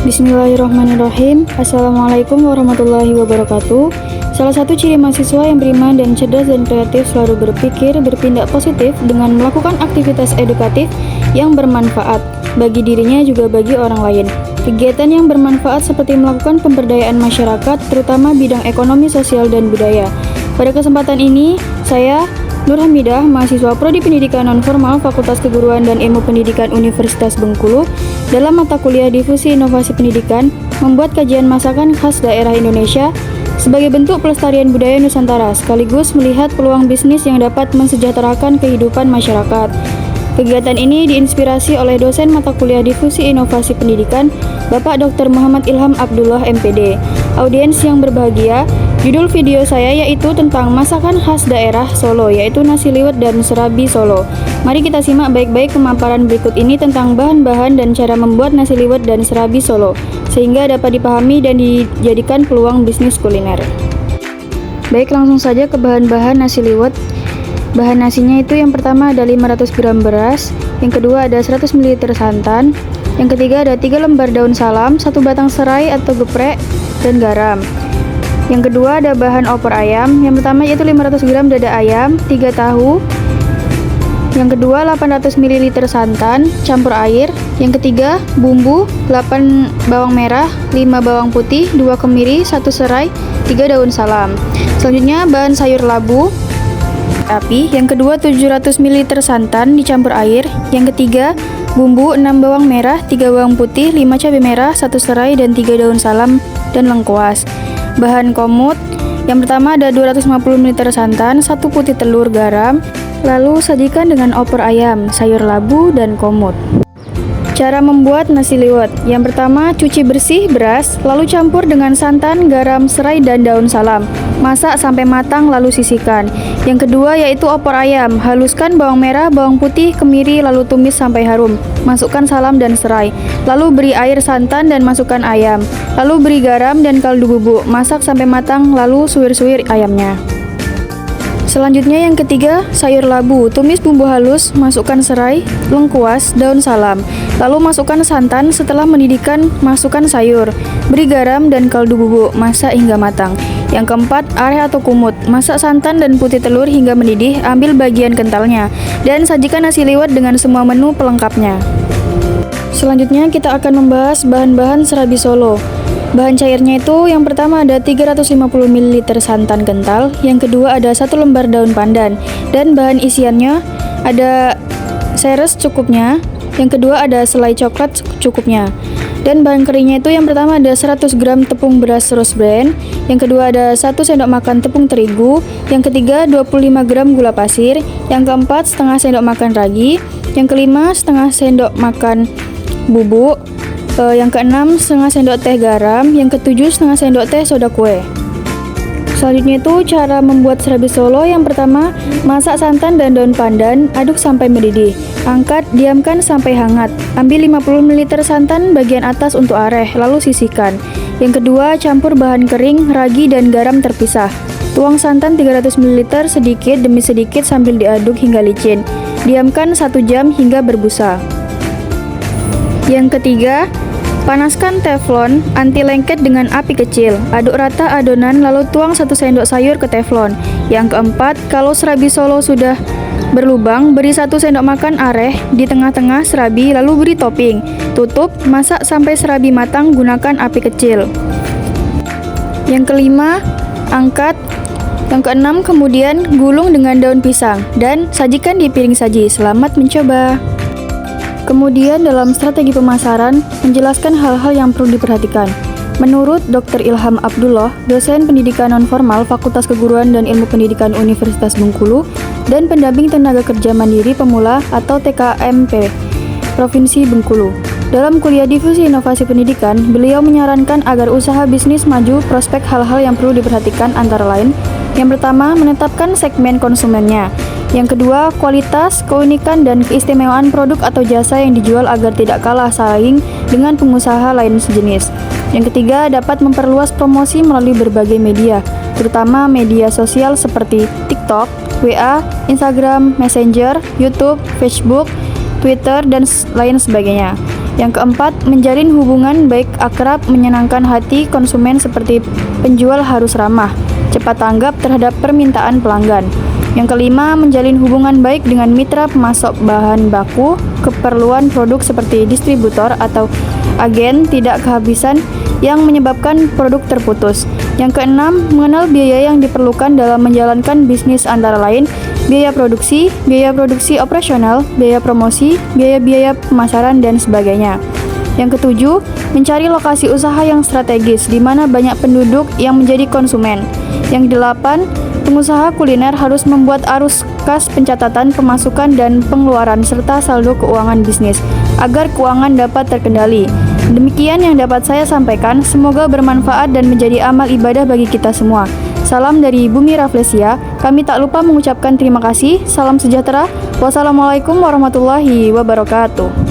Bismillahirrahmanirrahim. Assalamualaikum warahmatullahi wabarakatuh. Salah satu ciri mahasiswa yang beriman dan cerdas dan kreatif selalu berpikir bertindak positif dengan melakukan aktivitas edukatif yang bermanfaat bagi dirinya juga bagi orang lain. Kegiatan yang bermanfaat seperti melakukan pemberdayaan masyarakat, terutama bidang ekonomi, sosial, dan budaya. Pada kesempatan ini, saya Nur Hamidah, mahasiswa Prodi Pendidikan Nonformal Fakultas Keguruan dan Ilmu Pendidikan Universitas Bengkulu, dalam mata kuliah Difusi Inovasi Pendidikan, membuat kajian masakan khas daerah Indonesia sebagai bentuk pelestarian budaya Nusantara, sekaligus melihat peluang bisnis yang dapat mensejahterakan kehidupan masyarakat. Kegiatan ini diinspirasi oleh dosen mata kuliah Difusi Inovasi Pendidikan, Bapak Dr. Muhammad Ilham Abdullah MPD. Audiens yang berbahagia, judul video saya yaitu tentang masakan khas daerah Solo, yaitu nasi liwet dan serabi Solo. Mari kita simak baik-baik pemaparan berikut ini tentang bahan-bahan dan cara membuat nasi liwet dan serabi Solo, sehingga dapat dipahami dan dijadikan peluang bisnis kuliner. Baik, langsung saja ke bahan-bahan nasi liwet. Bahan nasinya itu yang pertama ada 500 gram beras, yang kedua ada 100 ml santan, yang ketiga ada 3 lembar daun salam, 1 batang serai atau geprek, dan garam. Yang kedua ada bahan opor ayam, yang pertama yaitu 500 gram dada ayam, 3 tahu, yang kedua 800 ml santan, campur air, yang ketiga bumbu 8 bawang merah, 5 bawang putih, 2 kemiri, 1 serai, 3 daun salam. Selanjutnya bahan sayur labu api, yang kedua 700 ml santan dicampur air, yang ketiga bumbu 6 bawang merah, 3 bawang putih, 5 cabai merah, 1 serai, dan 3 daun salam dan lengkuas. Bahan komut, yang pertama ada 250 ml santan, 1 putih telur, garam, lalu sajikan dengan opor ayam, sayur labu, dan komut. Cara membuat nasi liwet, yang pertama cuci bersih beras, lalu campur dengan santan, garam, serai, dan daun salam. Masak sampai matang lalu sisihkan. Yang kedua yaitu opor ayam, haluskan bawang merah, bawang putih, kemiri, lalu tumis sampai harum. Masukkan salam dan serai, lalu beri air santan dan masukkan ayam. Lalu beri garam dan kaldu bubuk, masak sampai matang, lalu suwir-suwir ayamnya. Selanjutnya yang ketiga, sayur labu, tumis bumbu halus, masukkan serai, lengkuas, daun salam. Lalu masukkan santan, setelah mendidihkan, masukkan sayur. Beri garam dan kaldu bubuk, masak hingga matang. Yang keempat, areh atau kumut, masak santan dan putih telur hingga mendidih, ambil bagian kentalnya, dan sajikan nasi liwet dengan semua menu pelengkapnya. Selanjutnya kita akan membahas bahan-bahan serabi Solo. Bahan cairnya itu yang pertama ada 350 ml santan kental, yang kedua ada 1 lembar daun pandan, dan bahan isiannya ada seres cukupnya, yang kedua ada selai coklat cukupnya. Dan bahan keringnya itu yang pertama ada 100 gram tepung beras Rose Bran, yang kedua ada 1 sendok makan tepung terigu, yang ketiga 25 gram gula pasir, yang keempat setengah sendok makan ragi, yang kelima setengah sendok makan bubuk, yang keenam setengah sendok teh garam, yang ketujuh setengah sendok teh soda kue. Selanjutnya itu cara membuat serabi Solo. Yang pertama, masak santan dan daun pandan, aduk sampai mendidih. Angkat, diamkan sampai hangat. Ambil 50 ml santan bagian atas untuk areh, lalu sisihkan. Yang kedua, campur bahan kering, ragi, dan garam terpisah. Tuang santan 300 ml sedikit demi sedikit sambil diaduk hingga licin. Diamkan 1 jam hingga berbusa. Yang ketiga, panaskan teflon anti lengket dengan api kecil. Aduk rata adonan lalu tuang 1 sendok sayur ke teflon. Yang keempat, kalau serabi Solo sudah berlubang, beri 1 sendok makan areh di tengah-tengah serabi lalu beri topping. Tutup, masak sampai serabi matang, gunakan api kecil. Yang kelima, angkat. Yang keenam, kemudian gulung dengan daun pisang dan sajikan di piring saji. Selamat mencoba. Kemudian dalam strategi pemasaran, menjelaskan hal-hal yang perlu diperhatikan. Menurut Dr. Ilham Abdullah, dosen pendidikan nonformal Fakultas Keguruan dan Ilmu Pendidikan Universitas Bengkulu dan pendamping tenaga kerja mandiri pemula atau TKMP Provinsi Bengkulu. Dalam kuliah Difusi Inovasi Pendidikan, beliau menyarankan agar usaha bisnis maju prospek hal-hal yang perlu diperhatikan antara lain. Yang pertama, menetapkan segmen konsumennya. Yang kedua, kualitas, keunikan, dan keistimewaan produk atau jasa yang dijual agar tidak kalah saing dengan pengusaha lain sejenis. Yang ketiga, dapat memperluas promosi melalui berbagai media, terutama media sosial seperti TikTok, WA, Instagram, Messenger, YouTube, Facebook, Twitter, dan lain sebagainya. Yang keempat, menjalin hubungan baik akrab menyenangkan hati konsumen seperti penjual harus ramah, cepat tanggap terhadap permintaan pelanggan. Yang kelima, menjalin hubungan baik dengan mitra pemasok bahan baku, keperluan produk seperti distributor atau agen tidak kehabisan yang menyebabkan produk terputus. Yang keenam, mengenal biaya yang diperlukan dalam menjalankan bisnis antara lain biaya produksi operasional, biaya promosi, biaya pemasaran, dan sebagainya. Yang ketujuh, mencari lokasi usaha yang strategis di mana banyak penduduk yang menjadi konsumen. Yang delapan, pengusaha kuliner harus membuat arus kas pencatatan pemasukan dan pengeluaran serta saldo keuangan bisnis agar keuangan dapat terkendali. Demikian yang dapat saya sampaikan, semoga bermanfaat dan menjadi amal ibadah bagi kita semua. Salam dari Bumi Rafflesia, kami tak lupa mengucapkan terima kasih, salam sejahtera, wassalamualaikum warahmatullahi wabarakatuh.